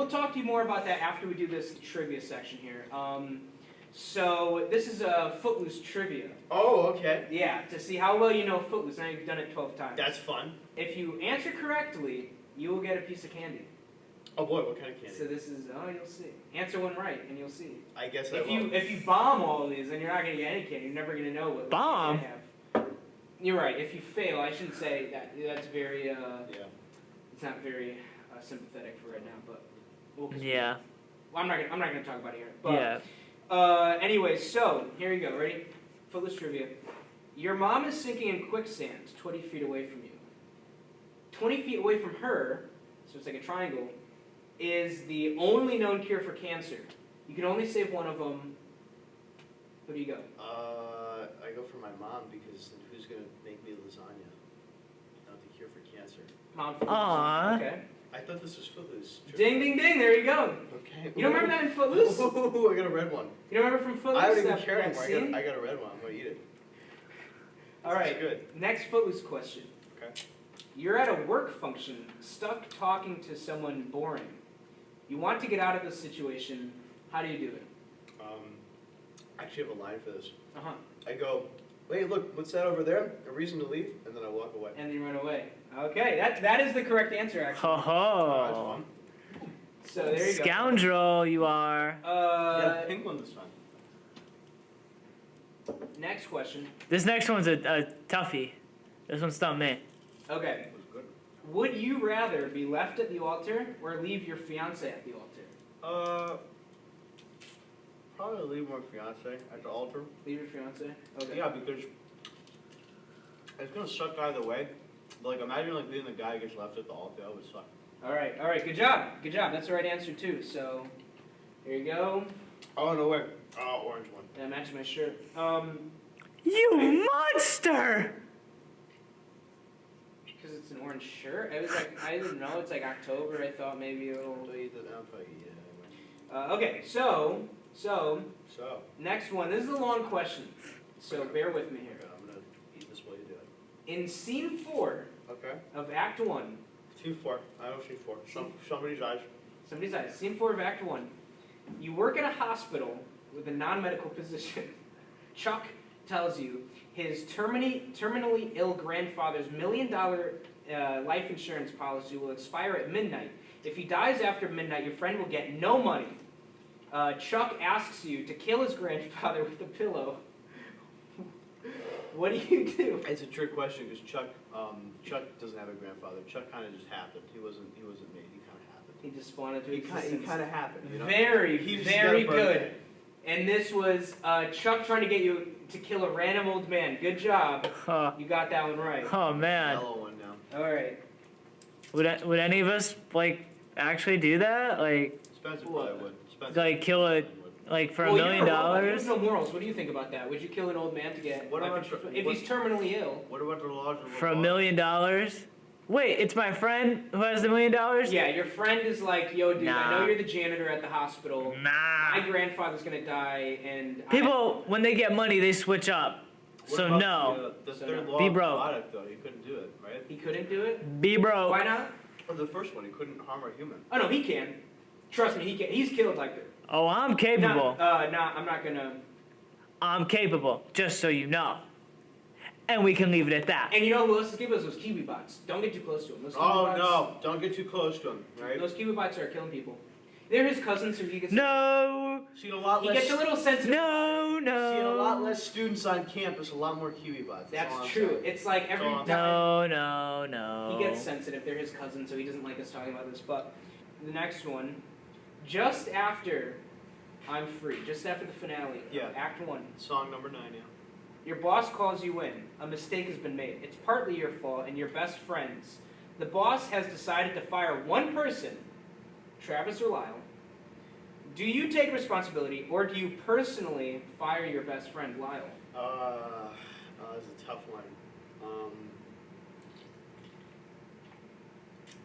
S1: talk to you more about that after we do this trivia section here. So this is a Footloose trivia.
S5: Oh, okay.
S1: Yeah, to see how well you know Footloose. Now you've done it 12 times.
S5: That's fun.
S1: If you answer correctly, you will get a piece of candy.
S5: Oh boy, what kind of candy?
S1: So this is you'll see. Answer one right, and you'll see.
S5: I guess
S1: If you bomb all of these, then you're not gonna get any candy. You're never gonna know what
S3: Bomb?
S1: candy you have. You're right. If you fail, I shouldn't say that. That's very.
S5: Yeah.
S1: It's not very sympathetic for right now, but.
S3: Yeah.
S1: Well, I'm not gonna talk about it here. But,
S3: Yeah.
S1: Anyway, so here you go. Ready? Footloose trivia. Your mom is sinking in quicksand 20 feet away from you. 20 feet away from her, so it's like a triangle, is the only known cure for cancer. You can only save one of them. Who do you go?
S5: I go for my mom because who's gonna make me lasagna? Not the cure for cancer.
S1: Mom. Footloose.
S3: Aww.
S1: Okay.
S5: I thought this was Footloose.
S1: Ding, ding, ding. There you go.
S5: Okay.
S1: You don't remember that in Footloose?
S5: Ooh, I got a red one.
S1: You don't remember from Footloose?
S5: I don't even
S1: that
S5: care anymore.
S1: scene?
S5: I got a red one. I'm gonna eat it.
S1: All right.
S5: Good.
S1: Next Footloose question.
S5: Okay.
S1: You're at a work function, stuck talking to someone boring. You want to get out of this situation. How do you do it?
S5: I actually have a line for this.
S1: Uh-huh.
S5: I go, wait, look, what's that over there? A reason to leave? And then I walk away.
S1: And then you run away. Okay, that is the correct answer, actually.
S3: Ho
S5: That's
S3: ho.
S5: fun.
S1: So there you go.
S3: Scoundrel, you are.
S5: Yeah, the pink one this time.
S1: Next question.
S3: This next one's a toughie. This one's stumped me.
S1: Okay.
S5: That was good.
S1: Would you rather be left at the altar or leave your fiance at the altar?
S5: Probably leave my fiance at the altar.
S1: Leave your fiance? Okay.
S5: Yeah, because it's gonna suck either way. But like, imagine like being the guy who gets left at the altar. That would suck.
S1: All right. Good job. That's the right answer too. So, here you go.
S5: Oh no way. Oh, orange one.
S1: That matches my shirt.
S3: You monster!
S1: Because it's an orange shirt. I was like, I didn't know. It's like October. I thought maybe it'll. Okay. So next one. This is a long question. So bear with me here.
S5: Okay, I'm gonna eat this while you do it.
S1: In scene 4
S5: Okay.
S1: of Act 1,
S5: 2-4. I don't see 4. Somebody's eyes.
S1: somebody's eyes. Scene 4 of Act 1. You work at a hospital with a non-medical position. Chuck tells you his terminally ill grandfather's $1 million life insurance policy will expire at midnight. If he dies after midnight, your friend will get no money. Chuck asks you to kill his grandfather with a pillow. What do you do?
S5: It's a trick question because Chuck doesn't have a grandfather. Chuck kind of just happened. He wasn't made. He kind of happened.
S1: He just spawned into
S5: He
S1: existence.
S5: kind of happened. You know?
S1: Very
S5: He just
S1: good.
S5: got a birthday.
S1: And this was Chuck trying to get you to kill a random old man. Good job. You got that one right.
S3: Oh man.
S5: Yellow one now.
S1: All right.
S3: Would any of us like actually do that? Like
S5: Spenser probably would. Spenser
S3: Like, kill a-
S5: would.
S3: like for
S1: Well,
S3: $1
S1: you're
S3: million
S1: a robot. You
S3: dollars?
S1: have no morals. What do you think about that? Would you kill an old man to get
S5: What
S1: life
S5: about-
S1: insurance? If
S5: what-
S1: he's terminally ill?
S5: What about the laws of
S3: For $1 million? Wait, it's my friend who has the $1 million?
S1: Yeah, your friend is like, yo, dude, I know
S3: Nah.
S1: you're the janitor at the hospital. My
S3: Nah.
S1: grandfather's gonna die, and
S3: People, when they get money, they switch up.
S5: What
S3: So
S5: about
S3: no.
S5: The
S1: So
S5: third
S1: no.
S5: law
S3: Be
S5: of
S3: broke.
S5: product, though. He couldn't do it, right?
S1: he couldn't do it.
S3: Be broke.
S1: Why not?
S5: Or the first one, he couldn't harm a human.
S1: Oh no, he can. Trust me, he can. He's killed like that.
S3: Oh, I'm capable.
S1: I'm not gonna.
S3: I'm capable, just so you know. And we can leave it at that.
S1: And you know who else is capable? Those Kiwi bots. Don't get too close to him. Those Kiwi
S5: Oh
S1: bots,
S5: no! Don't get too close to him, right?
S1: Those Kiwi bots are killing people. They're his cousins, so he gets.
S3: No.
S5: See a lot
S1: He
S5: less.
S1: gets a little sensitive.
S3: No,
S5: See a lot
S3: no.
S5: less students on campus, a lot more Kiwi bots. That's all
S1: That's
S5: I'm
S1: true.
S5: saying.
S1: It's like every
S5: Go on.
S1: time
S3: No, no.
S1: he gets sensitive. They're his cousins, so he doesn't like us talking about this. But the next one, just after I'm Free, just after the finale, of
S5: Yeah.
S1: Act 1.
S5: Song number 9, yeah.
S1: Your boss calls you in. A mistake has been made. It's partly your fault and your best friends. The boss has decided to fire one person, Travis or Lyle. Do you take responsibility, or do you personally fire your best friend, Lyle?
S5: That's a tough one.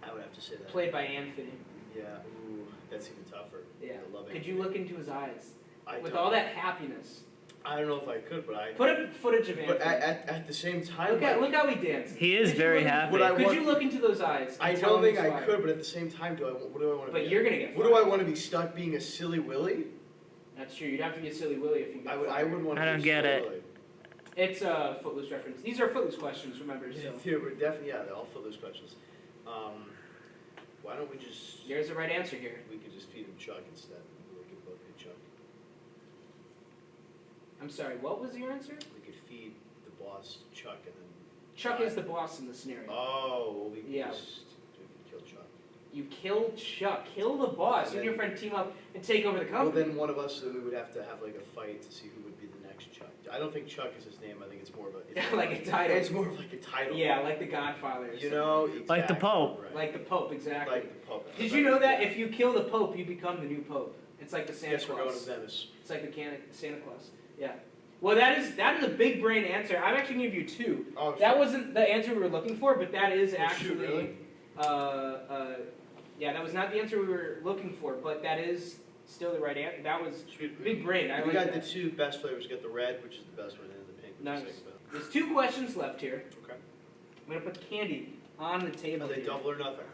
S5: I would have to say that.
S1: Played by Anthony.
S5: Yeah, ooh, that's even tougher.
S1: Yeah.
S5: I love
S1: Could
S5: it.
S1: you look into his eyes?
S5: I
S1: With
S5: don't.
S1: all that happiness.
S5: I don't know if I could, but I.
S1: Put up footage of Anthony.
S5: But at the same time,
S1: Look how he danced.
S3: He is very happy.
S1: Could you look into those eyes?
S5: I
S1: and tell
S5: don't
S1: him
S5: think
S1: he's
S5: I
S1: fired?
S5: could, but at the same time, what do I want to be?
S1: But you're gonna get
S5: What
S1: fired.
S5: do I want to be stuck being a silly Willy?
S1: That's true. You'd have to be a silly Willy if you got fired.
S5: I would want to.
S3: I don't
S5: be
S3: get
S5: silly
S3: it.
S5: Willy.
S1: It's a Footloose reference. These are Footloose questions, remember? So.
S5: Yeah, but definitely, yeah, they're all Footloose questions. Why don't we just?
S1: There's the right answer here.
S5: We could just feed him Chuck instead. We could both feed Chuck.
S1: I'm sorry. What was your answer?
S5: We could feed the boss Chuck and then.
S1: Chuck is the boss in the scenario.
S5: Oh, well, we could
S1: Yeah.
S5: just kill Chuck.
S1: You kill Chuck. Kill the boss. You and your friend team up and take over the
S5: Well,
S1: company.
S5: then one of us, we would have to have like a fight to see who would be the next Chuck. I don't think Chuck is his name. I think it's more of a. It's
S1: Like a title.
S5: It's more of like a title.
S1: Yeah, like the Godfather. Or
S5: You
S1: something.
S5: know, exactly.
S3: Like the Pope.
S5: Right.
S1: Like the Pope, exactly.
S5: Like the Pope.
S1: Did you know that if you kill the Pope, you become the new Pope? It's like the Santa
S5: Yes, we're going to
S1: Claus.
S5: Venice.
S1: It's like the Santa Claus. Yeah. Well, that is a big brain answer. I'm actually gonna give you two.
S5: Oh,
S1: That
S5: sure.
S1: wasn't the answer we were looking for, but that is
S5: Oh,
S1: actually.
S5: shoot, really?
S1: Yeah, that was not the answer we were looking for, but that is still the right answer. That was big brain. I
S5: We
S1: like
S5: got
S1: that.
S5: the two best flavors. We got the red, which is the best one, and the pink, which
S1: Nice.
S5: is the second best.
S1: There's 2 questions left here.
S5: Okay.
S1: I'm gonna put candy on the table.
S5: Are they
S1: here.
S5: double or nothing?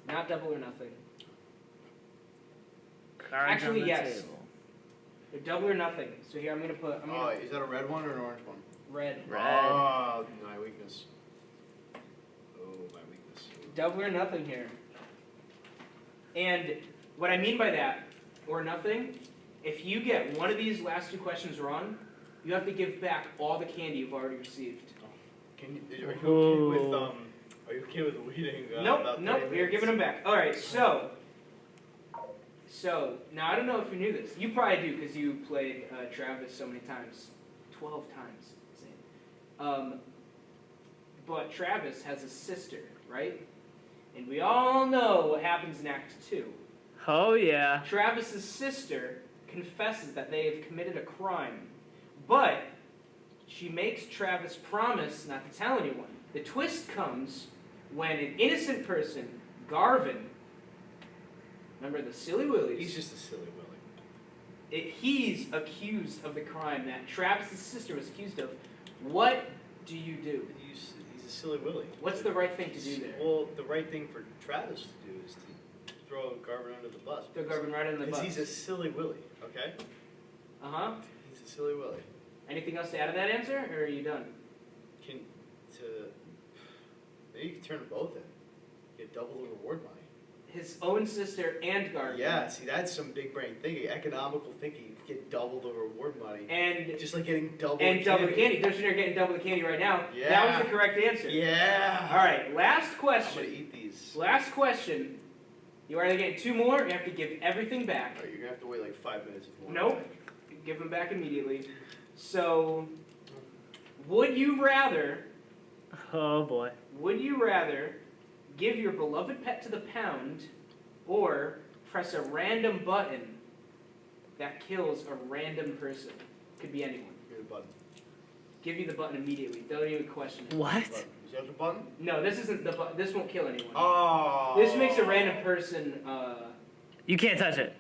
S1: Not double or nothing.
S3: Cards
S1: Actually,
S3: on the
S1: yes.
S3: table.
S1: They're double or nothing. So here I'm gonna put. I'm
S5: Oh,
S1: gonna
S5: is that a red one or an orange one?
S1: red.
S3: Red.
S5: Oh, my weakness. Oh, my weakness.
S1: Double or nothing here. And what I mean by that, or nothing, if you get one of these last 2 questions wrong, you have to give back all the candy you've already received.
S5: Are you okay with Are you okay with waiting?
S1: Nope,
S5: about 30
S1: nope, you're
S5: minutes?
S1: giving them back. All right, so now I don't know if you knew this. You probably do because you played Travis so many times, 12 times. Insane. But Travis has a sister, right? And we all know what happens in Act 2.
S3: Oh yeah.
S1: Travis's sister confesses that they have committed a crime, but she makes Travis promise not to tell anyone. The twist comes when an innocent person, Garvin, remember the Silly Willies?
S5: He's just a silly Willy.
S1: He's accused of the crime that Travis's sister was accused of. What do you do?
S5: He's a silly Willy.
S1: What's the right thing to do there?
S5: Well, the right thing for Travis to do is to throw Garvin under the bus.
S1: Throw Garvin right under the bus.
S5: Because he's a silly Willy, okay?
S1: Uh-huh.
S5: He's a silly Willy.
S1: Anything else to add to that answer, or are you done?
S5: Maybe you can turn them both in. Get double the reward money.
S1: His own sister and Garvin.
S5: Yeah, see, that's some big brain thinking, economical thinking. You get double the reward money.
S1: And
S5: Just like getting double
S1: double the candy. Don't you know you're getting double the candy right now?
S5: Yeah.
S1: That was the correct answer.
S5: Yeah.
S1: All right, last
S5: I'm
S1: question.
S5: gonna eat these.
S1: Last question. You're either getting 2 more, or you have to give everything back.
S5: Oh, you're gonna have to wait like 5 minutes if more.
S1: Nope. Give them back immediately. So, would you rather
S3: Oh boy.
S1: give your beloved pet to the pound, or press a random button that kills a random person? Could be anyone.
S5: Give me the button.
S1: Give you the button immediately. Don't even question it.
S3: What?
S5: Button. Is that the button?
S1: No, this isn't the button. This won't kill anyone.
S5: Oh.
S1: This makes a random person.
S3: You can't touch it.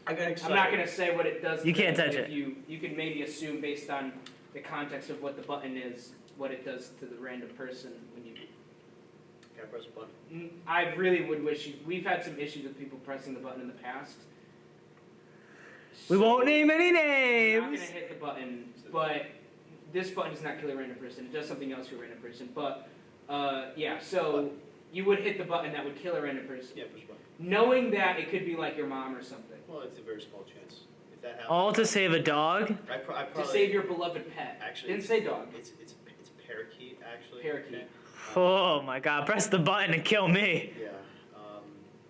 S5: I got excited.
S1: I'm not gonna say what it does.
S3: You
S1: to
S3: can't
S1: them,
S3: touch
S1: but
S3: it.
S1: You can maybe assume based on the context of what the button is, what it does to the random person when you.
S5: Can I press a button?
S1: I really would wish you. We've had some issues with people pressing the button in the past.
S3: We won't name any
S1: I'm not
S3: names.
S1: gonna hit the button, but this button does not kill a random person. It does something else to a random person. But yeah, so you would hit the button that would kill a random person,
S5: Yeah, push button.
S1: knowing that it could be like your mom or something.
S5: Well, it's a very small chance. If that happens.
S3: All to save a dog.
S5: I probably.
S1: To save your beloved pet.
S5: Actually,
S1: Didn't say dog.
S5: It's parakeet actually.
S1: Parakeet.
S5: Okay.
S3: Oh my god, press the button and kill me.
S5: Yeah.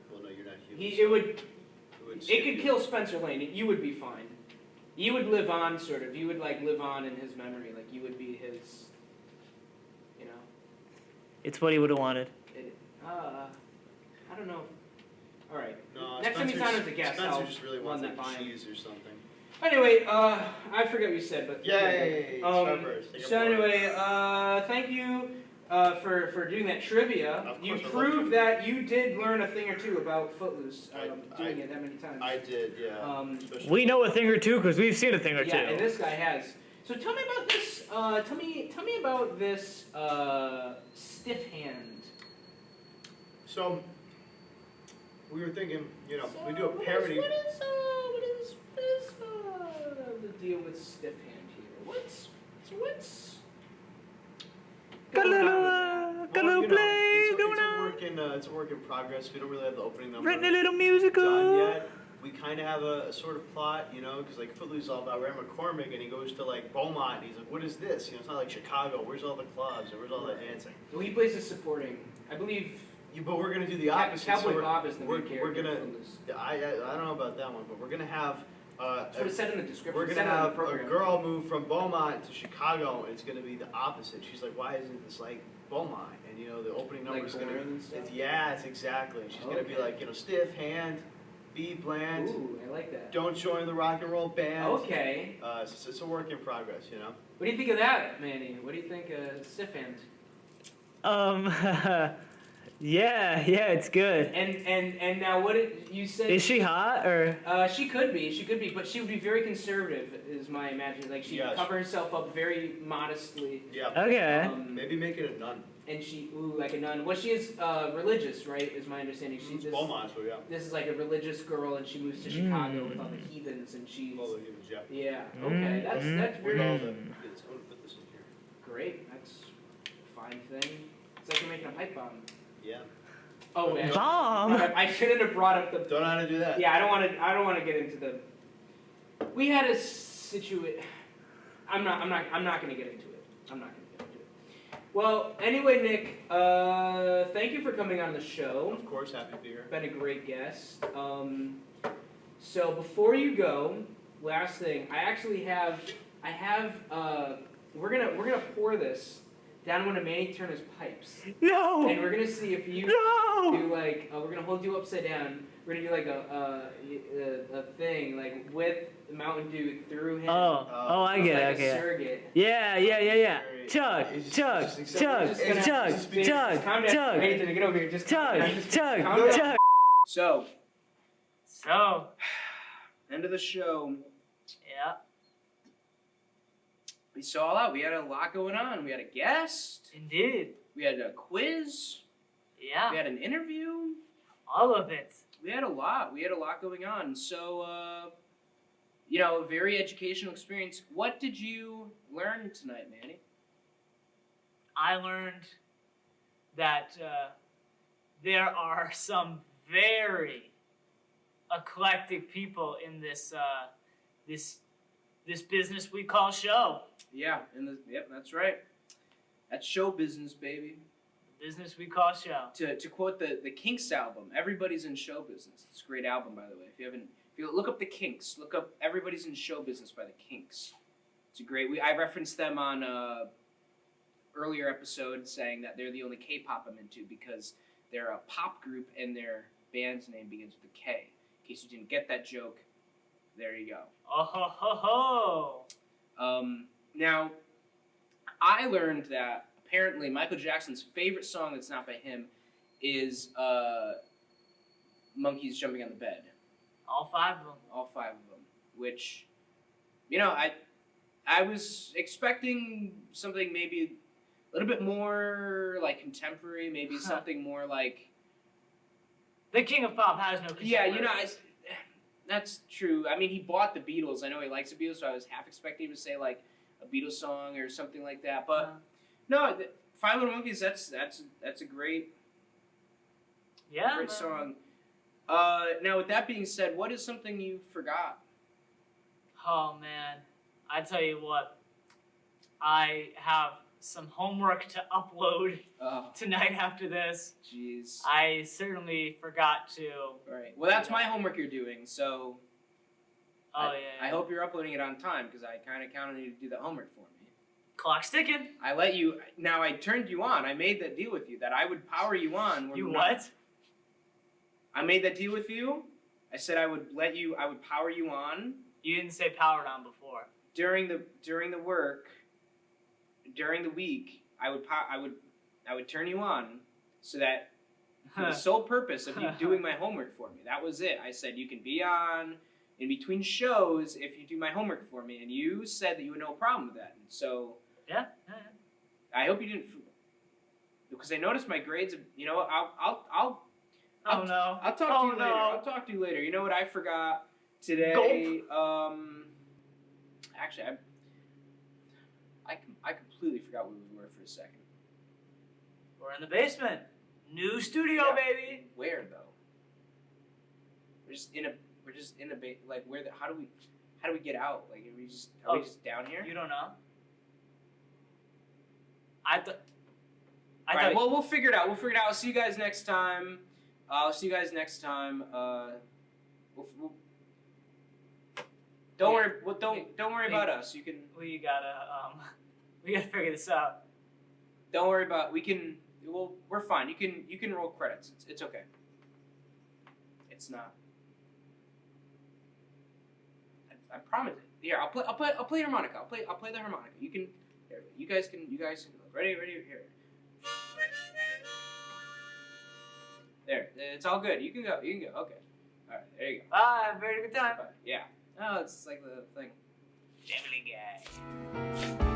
S5: Well, no, you're not human.
S1: It
S5: skip
S1: could
S5: you.
S1: kill Spencer Lane. You would be fine. You would live on, sort of. You would like live on in his memory. Like you would be his. You know.
S3: It's what he would have wanted.
S1: I don't know. All right.
S5: No,
S1: Next time he's on as a guest,
S5: Spencer
S1: I'll
S5: just really
S1: run
S5: wants
S1: that
S5: like
S1: by him.
S5: cheese or something.
S1: Anyway, I forget what you said, but
S5: Yay!
S1: So
S5: Take a
S1: anyway,
S5: break.
S1: thank you for doing that trivia.
S5: Of
S1: You
S5: course, I love
S1: proved
S5: trivia.
S1: that you did learn a thing or two about Footloose, doing it that many times.
S5: I did, yeah. Especially-
S4: We know a thing or two because we've seen a thing or two.
S1: Yeah, and this guy has. So tell me about this. Tell me about this stiff hand.
S5: So, we were thinking, we do a parody.
S1: What is the deal with stiff hand here? What's
S4: Got a
S1: going
S4: little,
S1: on with that?
S4: got a little play
S5: it's
S4: going
S5: a
S4: on.
S5: it's a work in progress. We don't really have the opening number
S4: Written a little
S5: done
S4: musical.
S5: yet. We kind of have a sort of plot, because like Footloose is all about Ray McCormick, and he goes to like Beaumont, and he's like, "What is this? It's not like Chicago. Where's all the clubs? And where's all that dancing?"
S1: Well, he plays a supporting. I believe
S5: But we're gonna do the opposite.
S1: Cowboy Bob is the
S5: we're,
S1: main character.
S5: we're gonna.
S1: of Footloose.
S5: I don't know about that one, but we're gonna have.
S1: That's what it said in the description.
S5: We're
S1: It
S5: gonna
S1: said it on the
S5: have a
S1: program.
S5: girl move from Beaumont to Chicago, and it's gonna be the opposite. She's like, "Why isn't this like Beaumont?" And the opening number is gonna.
S1: and stuff?
S5: It's exactly. She's gonna be like, stiff hand, be bland.
S1: Ooh, I like that.
S5: Don't join the rock and roll band.
S1: Okay.
S5: It's a work in progress,
S1: What do you think of that, Manny? What do you think of stiff hand?
S4: Yeah, it's good.
S1: And now what did you say?
S4: Is she hot or?
S1: She could be, but she would be very conservative, is my imagining. Like she'd
S5: Yes.
S1: cover herself up very modestly.
S5: Yeah.
S4: Okay.
S5: Maybe make it a nun.
S1: And like a nun. Well, she is religious, right? Is my understanding.
S5: It's Beaumont, so yeah.
S1: This is like a religious girl, and she moves to Chicago with all the heathens, and she's.
S5: Well, the humans, yeah.
S1: Yeah. Okay. That's very
S5: I'm gonna put this in here.
S1: great. That's a fine thing. It's like you're making a pipe bomb.
S5: Yeah.
S1: Oh, man.
S4: Bomb?
S1: I shouldn't have brought up the.
S5: Don't know how to do that.
S1: Yeah, I don't want to get into the. We had a situation. I'm not going to get into it. I'm not going to get into it. Well, anyway, Nick, thank you for coming on the show.
S5: Of course, happy to be here.
S1: Been a great guest. So before you go, last thing, we're gonna pour this down one of Manny Turner's pipes.
S4: No.
S1: And we're gonna see if you
S4: No.
S1: do like we're gonna hold you upside down. We're gonna do like a thing like with Mountain Dew through him.
S4: Oh, I
S1: It's
S4: get
S1: like
S4: it.
S1: a
S4: Okay.
S1: surrogate.
S4: Yeah. Chug.
S5: It's
S4: Calm down.
S1: Nathan, get over here. Just calm down. Just calm down.
S2: So,
S4: So.
S2: end of the show.
S4: Yeah.
S2: We saw a lot. We had a lot going on. We had a guest.
S4: Indeed.
S2: We had a quiz.
S4: Yeah.
S2: We had an interview.
S4: All of it.
S2: We had a lot. We had a lot going on. So, a very educational experience. What did you learn tonight, Manny?
S4: I learned that there are some very eclectic people in this this business we call show.
S2: Yeah, yep, that's right. That's show business, baby.
S4: The business we call show.
S2: To quote the Kinks album, "Everybody's in show business." It's a great album, by the way. If you look up the Kinks, look up "Everybody's in Show Business" by the Kinks. It's a great. I referenced them on earlier episode, saying that they're the only K-pop I'm into because they're a pop group and their band's name begins with a K. In case you didn't get that joke, there you go.
S4: Oh ho ho.
S2: Now, I learned that apparently Michael Jackson's favorite song that's not by him is Monkeys Jumping on the Bed.
S4: All five of them.
S2: All five of them. Which, I was expecting something maybe a little bit more like contemporary, maybe something more like...
S4: The king of pop has no contemporary.
S2: Yeah, that's true. I mean, he bought the Beatles. I know he likes the Beatles, so I was half expecting him to say like a Beatles song or something like that. But no, Five Little Monkeys. That's a great song. Now, with that being said, what is something you forgot?
S4: Oh man, I tell you what, I have some homework to upload tonight after this.
S2: Jeez.
S4: I certainly forgot to.
S2: Right. Well, that's my homework you're doing, so.
S4: Oh,
S2: I hope you're uploading it on time, because I kind of count on you to do the homework for me.
S4: Clock's ticking.
S2: I let you. Now, I turned you on. I made that deal with you that I would power you on.
S4: You what?
S2: I made that deal with you. I said I would power you on.
S4: You didn't say powered on before. During
S2: During the week, I I would turn you on so that for the sole purpose of you doing my homework for me. That was it. I said you can be on in between shows if you do my homework for me, and you said that you had no problem with that. And so
S4: Yeah.
S2: I hope you didn't, because I noticed my grades. You know, I'll
S4: Oh no.
S2: talk to you later. I'll talk to you later. You know what I forgot today? Actually, I completely forgot where we were for a second.
S4: We're in the basement. New studio,
S2: Yeah.
S4: baby.
S2: Where though? We're just in a like where how do we get out? Like are we just down here?
S4: You don't know? I thought.
S2: All right, well, we'll figure it out. I'll see you guys next time. We'll don't worry. Well, don't worry about us. You can.
S4: We gotta figure this out.
S2: Don't worry about. We're fine. You can roll credits. It's okay. It's not. I promise. Here, I'll play harmonica. I'll play the harmonica. You can. Here, you guys can. Ready here. There. It's all good. You can go. Okay. All right. There you go.
S4: Have a very good time.
S2: Yeah. Oh, it's like the thing.
S4: Family Guy.